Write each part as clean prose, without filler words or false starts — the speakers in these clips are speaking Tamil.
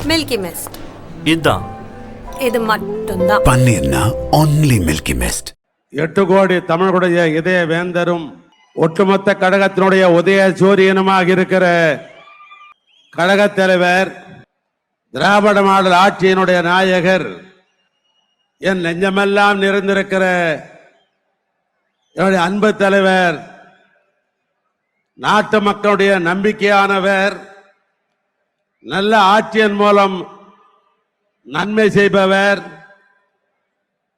Milky mist. இதுதான். இது மட்டும்தான் பன்னீர்னா only மில்கி மிஸ்ட். 8 கோடி தமிழர்களுடைய இதய வேந்தரும் ஒட்டுமொத்த கழகத்தினுடைய உதய சூரியனுமாக இருக்கிற கழகத் தலைவர், திராவிட மாடல் ஆட்சியினுடைய நாயகர், என் நெஞ்சமெல்லாம் நிறைந்திருக்கிற என்னுடைய அன்பு தலைவர், நாட்டு மக்களுடைய நம்பிக்கையானவர், நல்ல ஆட்சியின் மூலம் நன்மை செய்பவர்,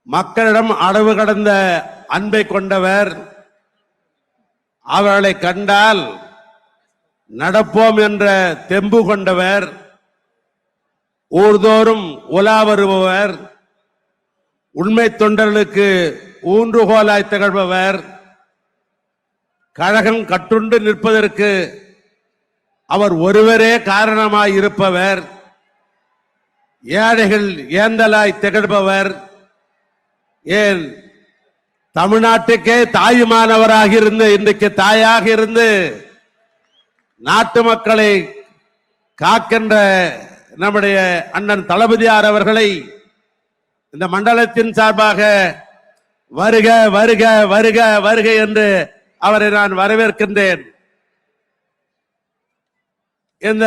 மக்களிடம் அளவு கடந்த அன்பை கொண்டவர், அவர்களை கண்டால் நடப்போம் என்ற தெம்பு கொண்டவர், ஊர்தோறும் உலா வருபவர், உண்மை தொண்டர்களுக்கு ஊன்றுகோலாய் திகழ்பவர், கழகம் கட்டுண்டு நிற்பதற்கு அவர் ஒருவரே காரணமாய் இருப்பவர், ஏழைகள் ஏந்தலாய் திகழ்பவர், ஏன் தமிழ்நாட்டுக்கே தாயுமானவராக இருந்து இன்றைக்கு தாயாக இருந்து நாட்டு மக்களை காக்கின்ற நம்முடைய அண்ணன் தளபதியார் அவர்களை இந்த மண்டலத்தின் சார்பாக வருக வருக வருக வருக என்று அவரை நான் வரவேற்கின்றேன். இந்த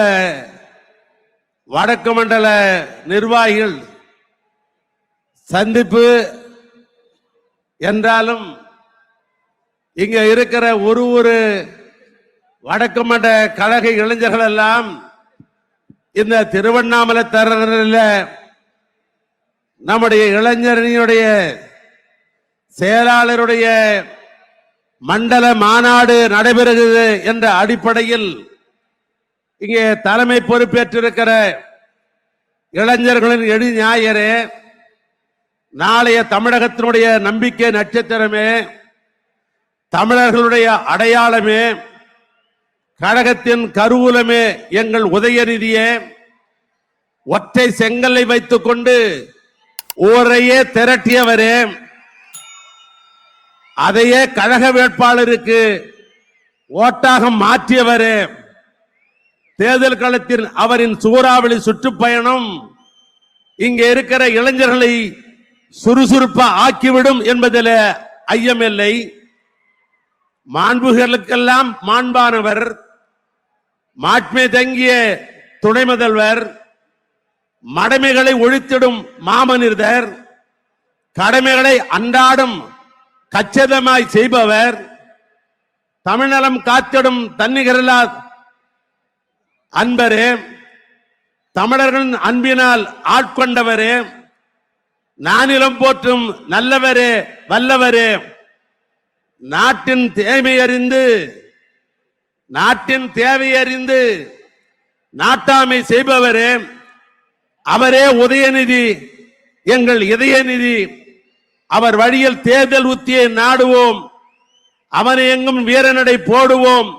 வடக்கு மண்டல நிர்வாகிகள் சந்திப்பு என்றாலும் இங்க இருக்கிற ஒரு வடக்கு மண்டல கழக இளைஞர்கள் எல்லாம் இந்த திருவண்ணாமலை தரத்தில் நம்முடைய இளைஞரணியுடைய செயலாளருடைய மண்டல மாநாடு நடைபெறுகிறது என்ற அடிப்படையில் இங்கே தலைமை பொறுப்பேற்றிருக்கிற இளைஞர்களின் எடி ஞாயிறே, நாளைய தமிழகத்தினுடைய நம்பிக்கை நட்சத்திரமே, தமிழர்களுடைய அடையாளமே, கழகத்தின் கருவூலமே, எங்கள் உதயநிதியே, ஒற்றை செங்கலை வைத்துக் கொண்டு ஊரையே திரட்டியவரே, அதையே கழக வேட்பாளருக்கு ஓட்டாக மாற்றியவரே, தேர்தல் களத்தில் அவரின் சூறாவளி சுற்றுப்பயணம் இங்கே இருக்கிற இளைஞர்களை சுறுசுறுப்பா ஆக்கிவிடும் என்பதில் ஐயமில்லை. மாண்புகளுக்கெல்லாம் மாண்பானவர், மாட்மை தங்கிய துணை முதல்வர், மடமைகளை ஒழித்திடும் மாமனிதர், கடமைகளை அன்றாடம் கச்சிதமாய் செய்பவர், தமிழ்நலம் காத்திடும் தன்னிகரில்லா அன்பரே, தமிழர்களின் அன்பினால் ஆட்கொண்டவரே, நானிலம் போற்றும் நல்லவரே வல்லவரே, நாட்டின் தேவையறிந்து நாட்டாமை செய்பவரே, அவரே உதயநிதி, எங்கள் இதயநிதி. அவர் வழியில் தேர்தல் உத்தியை நாடுவோம், அவனை எங்கும் வீரநடை போடுவோம்.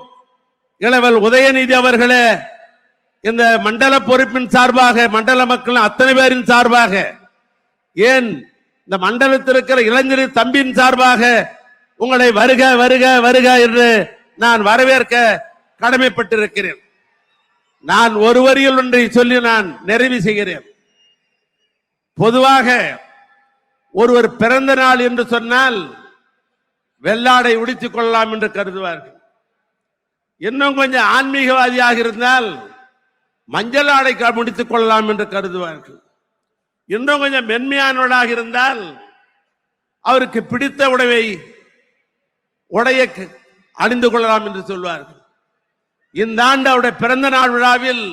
இளவல் உதயநிதி அவர்களே, இந்த மண்டல பொறுப்பின் சார்பாக, மண்டல மக்கள் அத்தனை பேரின் சார்பாக, ஏன் இந்த மண்டலத்தில் இருக்கிற இளைஞரின் தம்பியின் சார்பாக உங்களை வருக வருக வருக என்று நான் வரவேற்க கடமைப்பட்டிருக்கிறேன். நான் ஒரு வரியில் ஒன்றை சொல்லி நான் நிறைவு செய்கிறேன். பொதுவாக ஒருவர் பிறந்த நாள் என்று சொன்னால் வெள்ளாடை உடித்துக் கொள்ளலாம் என்று கருதுவார்கள். இன்னும் கொஞ்சம் ஆன்மீகவாதியாக இருந்தால் மஞ்சள் ஆடை முடித்துக் கொள்ளலாம் என்று கருதுவார்கள். இன்னும் கொஞ்சம் மென்மையானவராக இருந்தால் அவருக்கு பிடித்த உடைய அணிந்து கொள்ளலாம் என்று சொல்வார்கள். இந்த ஆண்டு அவருடைய பிறந்த நாள் விழாவில்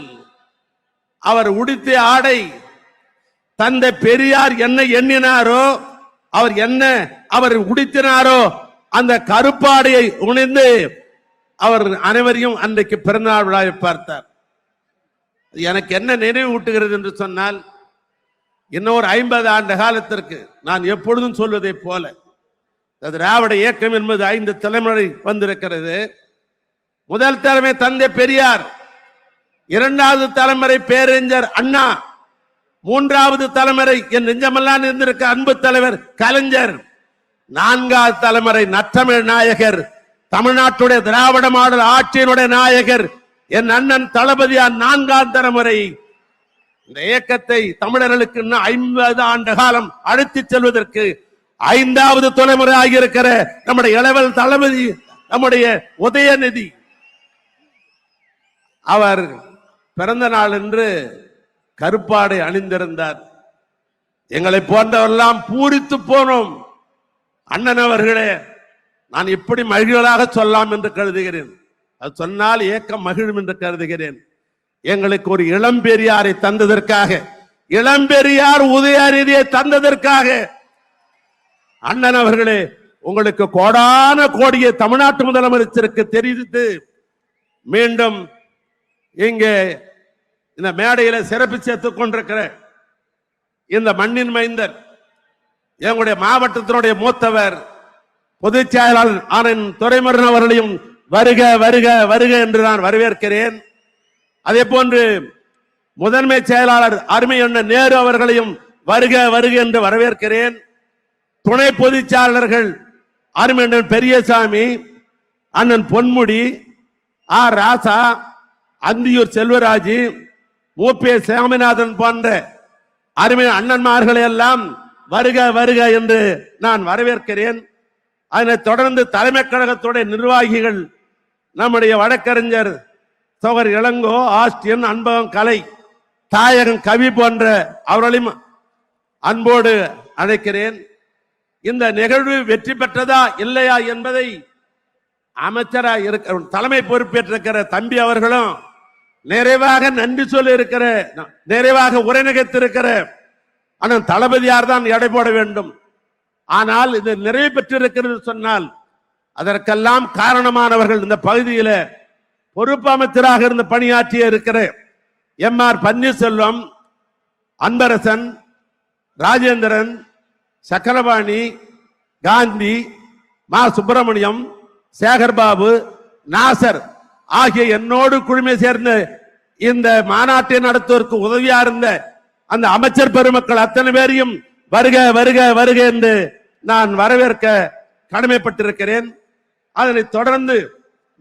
அவர் உடுத்திய ஆடை தந்தை பெரியார் என்ன எண்ணினாரோ, அவர் உடுத்தினாரோ அந்த கருப்பாடையை உணிந்து அவர் அனைவரையும் அன்றைக்கு பிறந்தநாள் விழாவை பார்த்தார். எனக்கு என்ன நினைவு ஊட்டுகிறது என்று சொன்னால், இன்னொரு 50 ஆண்டு காலத்திற்கு நான் எப்பொழுதும் சொல்வதை போல, திராவிட இயக்கம் என்பது 5 தலைமுறை வந்திருக்கிறது. முதல் தலைமை தந்தை பெரியார், இரண்டாவது தலைமுறை பேரறிஞர் அண்ணா, மூன்றாவது தலைமுறை என் நெஞ்சமெல்லாம் இருந்திருக்க அன்பு தலைவர் கலைஞர், நான்காவது தலைமுறை நற்றமிழ் நாயகர், தமிழ்நாட்டுடைய திராவிட மாடல் ஆட்சியினுடைய நாயகர் என் அண்ணன் தளபதியார் 4ஆம் தலைமுறை இந்த இயக்கத்தை தமிழர்களுக்கு இன்னும் 50 ஆண்டு காலம் அழைத்துச் செல்வதற்கு 5வது தலைமுறை ஆகியிருக்கிற நம்முடைய இளவல் தளபதி நம்முடைய உதயநிதி அவர் பிறந்த நாள் என்று கருப்பாடை அணிந்திருந்தார். எங்களை போன்றவரெல்லாம் பூரித்து போனோம். அண்ணன் அவர்களே, நான் இப்படி மகிழ்வதாக சொல்லலாம் என்று கருதுகிறேன். அது சொன்னால் ஏக்கம் மகிழும் என்று கருதுகிறேன். எங்களுக்கு ஒரு இளம்பெரியாரை தந்ததற்காக, இளம்பெரியார் உதயநிதியை தந்ததற்காக அண்ணன் அவர்களே, உங்களுக்கு கோடான கோடியை தமிழ்நாட்டு முதலமைச்சருக்கு தெரிவித்து மீண்டும் இங்கே இந்த மேடையில சிறப்பு சேர்த்துக் கொண்டிருக்கிற இந்த மண்ணின் மைந்தர் எங்களுடைய மாவட்டத்தினுடைய மூத்தவர் பொதுச் செயலாளர் ஆனந்த் துரைமுருகன் அவர்களையும் வருக வருக வருக என்று நான் வரவேற்கிறேன். அதே போன்று முதன்மை செயலாளர் அருமை அண்ணன் நேரு அவர்களையும் வருக வருக என்று வரவேற்கிறேன். துணை பொதுச் செயலாளர்கள் அருமை அண்ணன் பெரியசாமி, அண்ணன் பொன்முடி, ஆர் ராசா, அந்தியூர் செல்வராஜ், மூப்பே சாமிநாதன் போன்ற அருமை அண்ணன்மார்களை எல்லாம் வருக வருக என்று நான் வரவேற்கிறேன். அதனைத் தொடர்ந்து தலைமை கழகத்துடைய நிர்வாகிகள் நம்முடைய வழக்கறிஞர் சோகர் இளங்கோ, ஆஸ்டியன், அன்பகம் கலை, தாயகன் கவி போன்ற அவர்களையும் அன்போடு அழைக்கிறேன். இந்த நிகழ்வு வெற்றி பெற்றதா இல்லையா என்பதை அமைச்சராக இருக்கிற தலைமை பொறுப்பேற்றிருக்கிற தம்பி அவர்களும் நிறைவாக நன்றி சொல்லி இருக்கிற, நிறைவாக உரை நிகழ்த்திருக்கிற அண்ணன் தளபதியார் தான் எடை போட வேண்டும். ஆனால் இது நிறைவு பெற்றிருக்கிறது சொன்னால் அதற்கெல்லாம் காரணமானவர்கள் இந்த பகுதியில பொறுப்பு அமைச்சராக இருந்து பணியாற்றிய இருக்கிற எம்.ஆர். பன்னீர்செல்வம், அன்பரசன், ராஜேந்திரன், சக்கரபாணி, காந்தி, மா சுப்பிரமணியம், சேகர்பாபு, நாசர் ஆகிய என்னோடு குழுமை சேர்ந்து இந்த மாநாட்டை நடத்துவதற்கு உதவியா இருந்த அந்த அமைச்சர் பெருமக்கள் அத்தனை பேரையும் வருக வருக வருக என்று நான் வரவேற்க கடமைப்பட்டிருக்கிறேன். அதனைத் தொடர்ந்து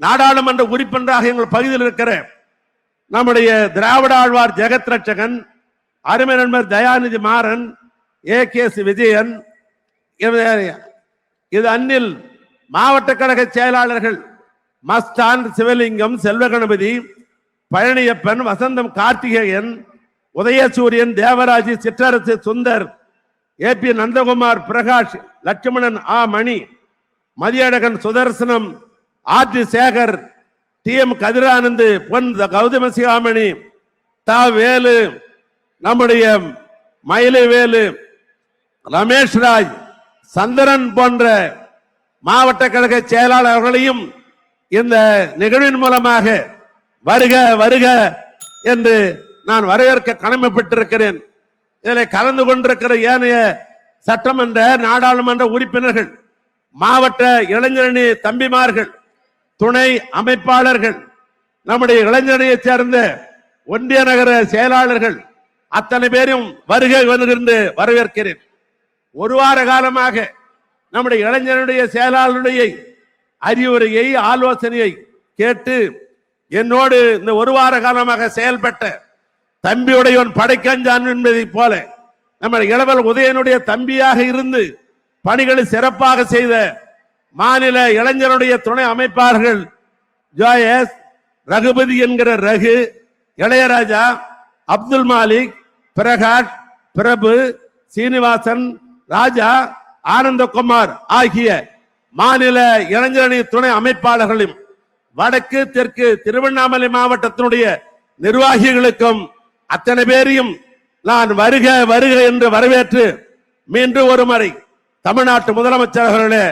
நாடாளுமன்ற உறுப்பினராக எங்கள் பகுதியில் இருக்கிற நம்முடைய திராவிட ஆழ்வார் ஜெகத் ரட்சகன், அருமை நண்பர் தயாநிதி மாறன், A.K.S. விஜயன், இது அன்னில் மாவட்ட கழக செயலாளர்கள் மஸ்தான், சிவலிங்கம், செல்வகணபதி, பழனியப்பன், வசந்தம் கார்த்திகேயன், உதயசூரியன், தேவராஜ், சிற்றரசு சுந்தர், A.P. நந்தகுமார், பிரகாஷ், லட்சுமணன், ஆ மணி, மதியழகன், சுதர்சனம், ஆர்டி சேகர், T.M. கதிரானந்து, பொன் கௌதம சிகாமணி, தா வேலு, நம்முடைய மயிலை வேலு, ரமேஷ் ராஜ், சந்திரன் போன்ற மாவட்ட கழக செயலாளர்களையும் இந்த நிகழ்வின் மூலமாக வருக வருக என்று நான் வரவேற்க கடமைப்பட்டிருக்கிறேன். இதில் கலந்து கொண்டிருக்கிற ஏனைய சட்டமன்ற நாடாளுமன்ற உறுப்பினர்கள், மாவட்ட இளைஞரணி தம்பிமார்கள், துணை அமைப்பாளர்கள், நம்முடைய இளைஞரணியை சேர்ந்த ஒன்றிய நகர செயலாளர்கள் அத்தனை பேரும் வருக என்று வரவேற்கிறேன். ஒரு வார காலமாக நம்முடைய இளைஞருடைய செயலாளருடைய அறிவுரையை, ஆலோசனையை கேட்டு என்னோடு இந்த ஒரு வார காலமாக செயல்பட்ட தம்பியுடையவன் படைக்கஞ்சான் என்பதை போல நம்முடைய இளவல் உதயனுடைய தம்பியாக இருந்து பணிகளை சிறப்பாக செய்த மாநில இளைஞருடைய துணை அமைப்பாளர்கள் ஜோயஸ், ரகுபதி என்கிற ரகு, இளையராஜா, அப்துல் மாலிக், பிரகாஷ், பிரபு, சீனிவாசன், ராஜா, ஆனந்தகுமார் ஆகிய மாநில இளைஞரணி துணை அமைப்பாளர்களும் வடக்கு தெற்கு திருவண்ணாமலை மாவட்டத்தினுடைய நிர்வாகிகளுக்கும் அத்தனை பேரையும் நான் வருக வருக என்று வரவேற்று மீண்டும் ஒரு முறை தமிழ்நாட்டு முதலமைச்சர் அவர்களே,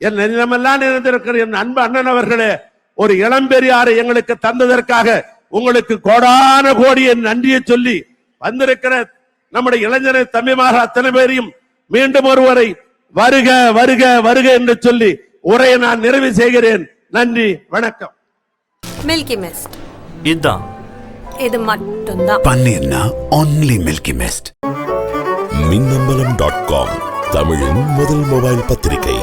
என் நெஞ்சமெல்லாம் நிறைந்திருக்கிற என் அன்பு அண்ணன் அவர்களே, ஒரு இளம்பெரியாரை எங்களுக்கு தந்ததற்காக உங்களுக்கு கோடான கோடிய நன்றியை சொல்லி வந்திருக்கிற நம்முடைய இளைஞரை தம்பிமாக அத்தனை பேரையும் மீண்டும் ஒருவரை வருக வருக வருக என்று சொல்லி உரையை நான் நிறைவு செய்கிறேன். நன்றி, வணக்கம். மில்கி மிஸ்ட் இதுதான், இது மட்டும்தான். பன்னீர்னா only Milky Mist. மின்னம்பலம்.com தமிழின் முதல் மொபைல் பத்திரிகை.